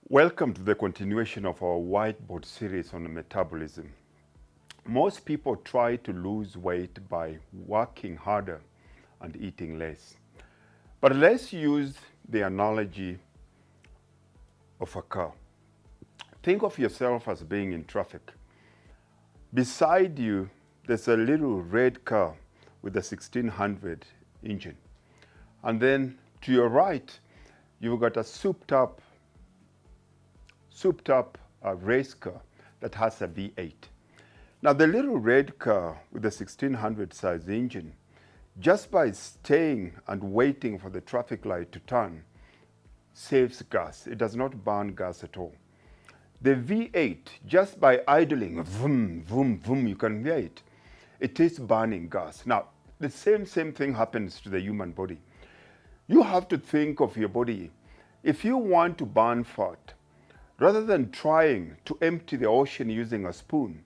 Welcome to the continuation of our whiteboard series on metabolism. Most people try to lose weight by working harder and eating less. But let's use the analogy of a car. Think of yourself as being in traffic. Beside you, there's a little red car with a 1600 engine. And then to your right, you've got a souped up race car that has a V8. Now the little red car with the 1600 size engine, just by staying and waiting for the traffic light to turn, saves gas. It does not burn gas at all. The V8, just by idling, vroom, vroom, vroom, you can hear it. It is burning gas. Now, the same thing happens to the human body. You have to think of your body. If you want to burn fat, rather than trying to empty the ocean using a spoon,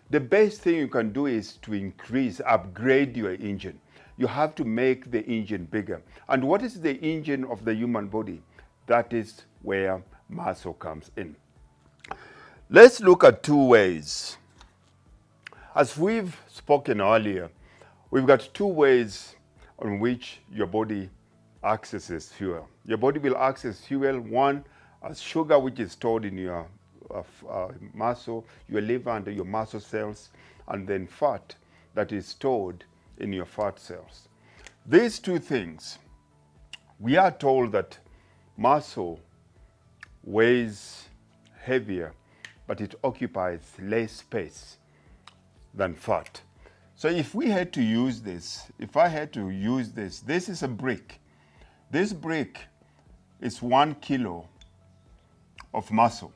the best thing you can do is to upgrade your engine. You have to make the engine bigger. And what is the engine of the human body? That is where muscle comes in. Let's look at two ways. As we've spoken earlier, we've got two ways on which your body accesses fuel. Your body will access fuel, one, as sugar, which is stored in your muscle, your liver and your muscle cells, and then fat that is stored in your fat cells. These two things, we are told that muscle weighs heavier, but it occupies less space than fat. So if we had to use this, if I had to use this, this is a brick. This brick is 1 kilo of muscle.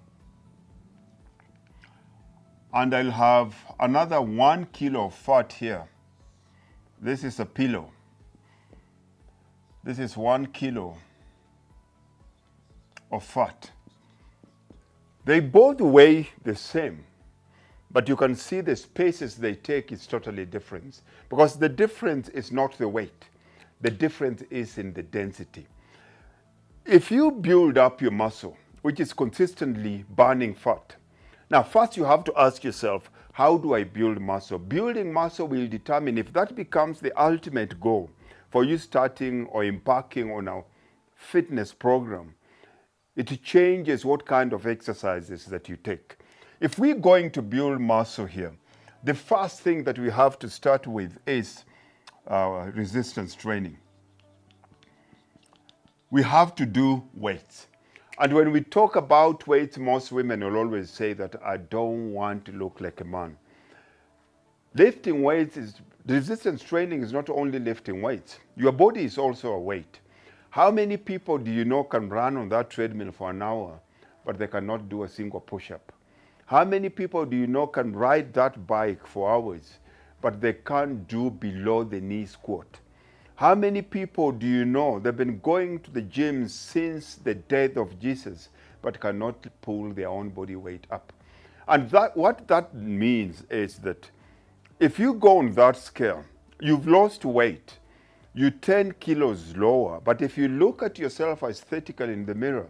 And I'll have another 1 kilo of fat here. This is a pillow. This is 1 kilo of fat. They both weigh the same, but you can see the spaces they take is totally different, because the difference is not the weight. The difference is in the density. If you build up your muscle, which is consistently burning fat. Now, first you have to ask yourself, how do I build muscle? Building muscle will determine if that becomes the ultimate goal for you starting or embarking on a fitness program. It changes what kind of exercises that you take. If we're going to build muscle here, the first thing that we have to start with is resistance training. We have to do weights. And when we talk about weights, most women will always say that I don't want to look like a man. Lifting weights resistance training is not only lifting weights. Your body is also a weight. How many people do you know can run on that treadmill for an hour, but they cannot do a single push-up? How many people do you know can ride that bike for hours, but they can't do below the knee squat? How many people do you know they've been going to the gym since the death of Jesus, but cannot pull their own body weight up? And what that means is that if you go on that scale, you've lost weight, you're 10 kilos lower, but if you look at yourself aesthetically in the mirror,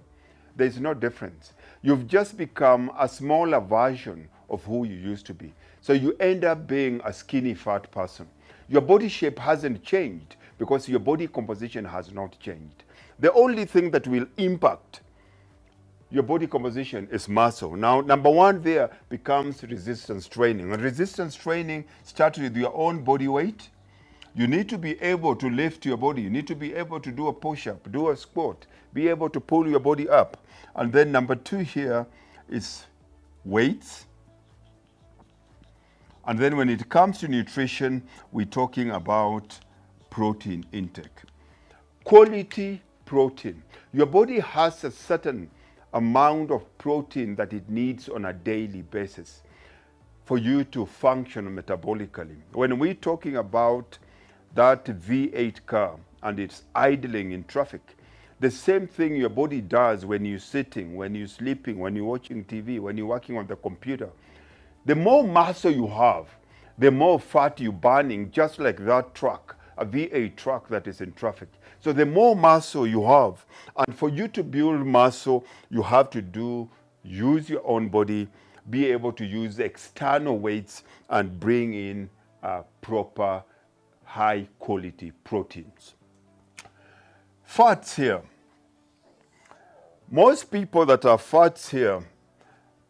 there's no difference. You've just become a smaller version of who you used to be. So you end up being a skinny fat person. Your body shape hasn't changed because your body composition has not changed. The only thing that will impact your body composition is muscle. Now, number one there becomes resistance training. And resistance training starts with your own body weight. You need to be able to lift your body. You need to be able to do a push-up, do a squat, be able to pull your body up. And then number two here is weights. And then when it comes to nutrition, we're talking about protein intake. Quality protein. Your body has a certain amount of protein that it needs on a daily basis for you to function metabolically. When we're talking about that V8 car and it's idling in traffic, the same thing your body does when you're sitting, when you're sleeping, when you're watching TV, when you're working on the computer. The more muscle you have, the more fat you're burning, just like that truck a V8 truck that is in traffic. So the more muscle you have, and for you to build muscle, you have to use your own body, be able to use external weights and bring in proper high quality proteins. Fats here. Most people that are fats here,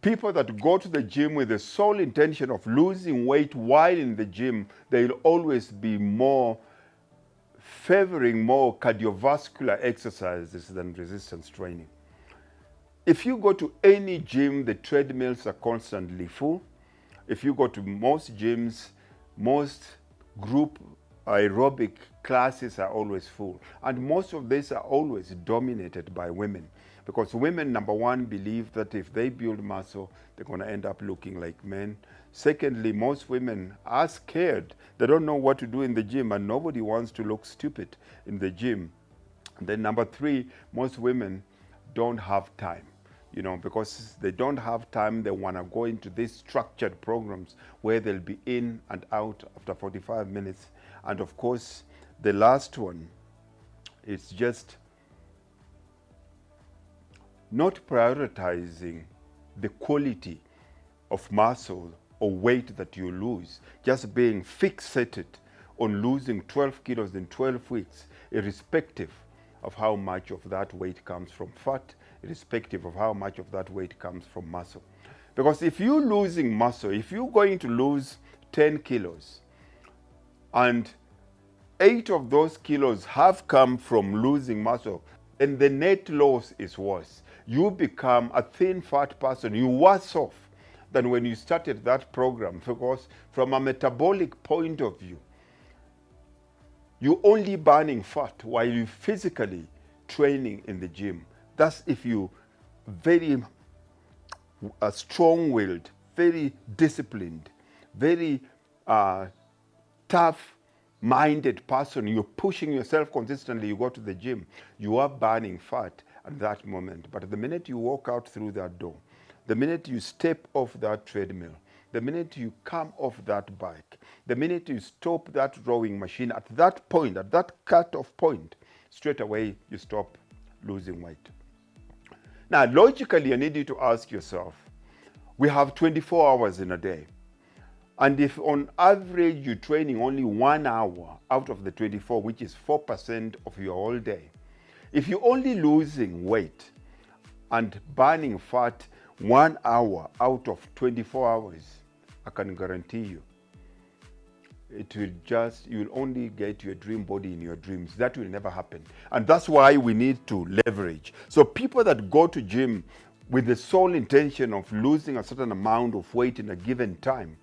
people that go to the gym with the sole intention of losing weight while in the gym, they'll always be favoring more cardiovascular exercises than resistance training. If you go to any gym, the treadmills are constantly full. If you go to most gyms, most group aerobic classes are always full. And most of these are always dominated by women. Because women, number one, believe that if they build muscle, they're going to end up looking like men. Secondly, most women are scared. They don't know what to do in the gym, and nobody wants to look stupid in the gym. And then number three, most women don't have time. Because they don't have time, they want to go into these structured programs where they'll be in and out after 45 minutes. And of course, the last one is just not prioritizing the quality of muscle or weight that you lose, just being fixated on losing 12 kilos in 12 weeks, irrespective of how much of that weight comes from fat, irrespective of how much of that weight comes from muscle. Because if you're losing muscle, if you're going to lose 10 kilos and 8 of those kilos have come from losing muscle, then the net loss is worse. You become a thin, fat person. You're worse off than when you started that program, because from a metabolic point of view, you're only burning fat while you're physically training in the gym. That's if you're very strong-willed, very disciplined, very tough-minded person. You're pushing yourself consistently. You go to the gym. You are burning fat at that moment. But the minute you walk out through that door, the minute you step off that treadmill, the minute you come off that bike, the minute you stop that rowing machine, at that point, at that cut-off point, straight away you stop losing weight. Now, logically, you need to ask yourself, we have 24 hours in a day. And if on average you're training only 1 hour out of the 24, which is 4% of your whole day, if you're only losing weight and burning fat 1 hour out of 24 hours, I can guarantee you, you'll only get your dream body in your dreams. That will never happen. And that's why we need to leverage. So people that go to gym with the sole intention of losing a certain amount of weight in a given time,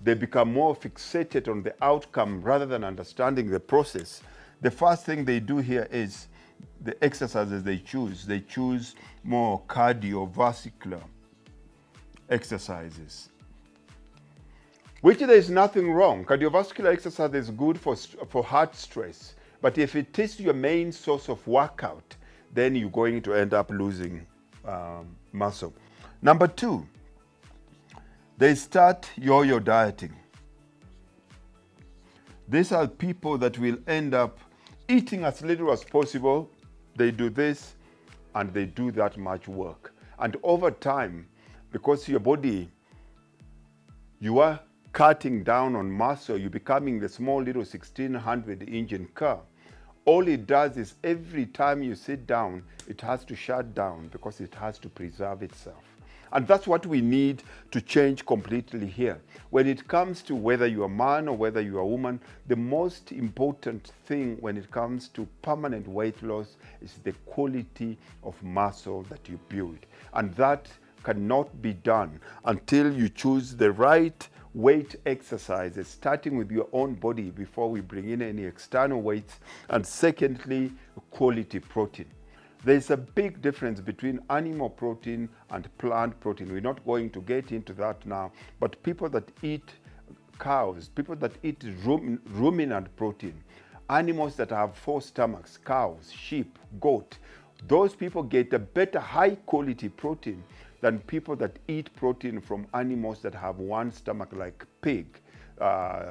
they become more fixated on the outcome rather than understanding the process. The first thing they do here is the exercises they choose. They choose more cardiovascular exercises, which there is nothing wrong. Cardiovascular exercise is good for heart stress. But if it is your main source of workout, then you're going to end up losing muscle. Number two, they start yo-yo dieting. These are people that will end up eating as little as possible. They do this and they do that much work. And over time, because your body, you are cutting down on muscle, you're becoming the small little 1600 engine car. All it does is every time you sit down, it has to shut down because it has to preserve itself. And that's what we need to change completely here. When it comes to whether you're a man or whether you're a woman, the most important thing when it comes to permanent weight loss is the quality of muscle that you build. And that cannot be done until you choose the right weight exercises, starting with your own body before we bring in any external weights. And secondly, quality protein. There's a big difference between animal protein and plant protein. We're not going to get into that now, but people that eat cows, people that eat ruminant protein, animals that have 4 stomachs, cows, sheep, goat, those people get a better high quality protein than people that eat protein from animals that have 1 stomach, like pig,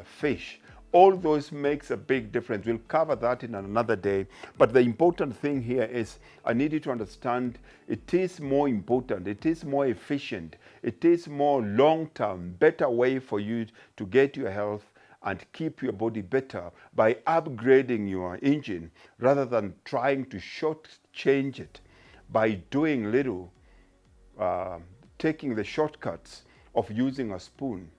fish, All those makes a big difference. We'll cover that in another day. But the important thing here is I need you to understand it is more important, it is more efficient, it is more long-term, better way for you to get your health and keep your body better by upgrading your engine rather than trying to shortchange it by doing little, taking the shortcuts of using a spoon.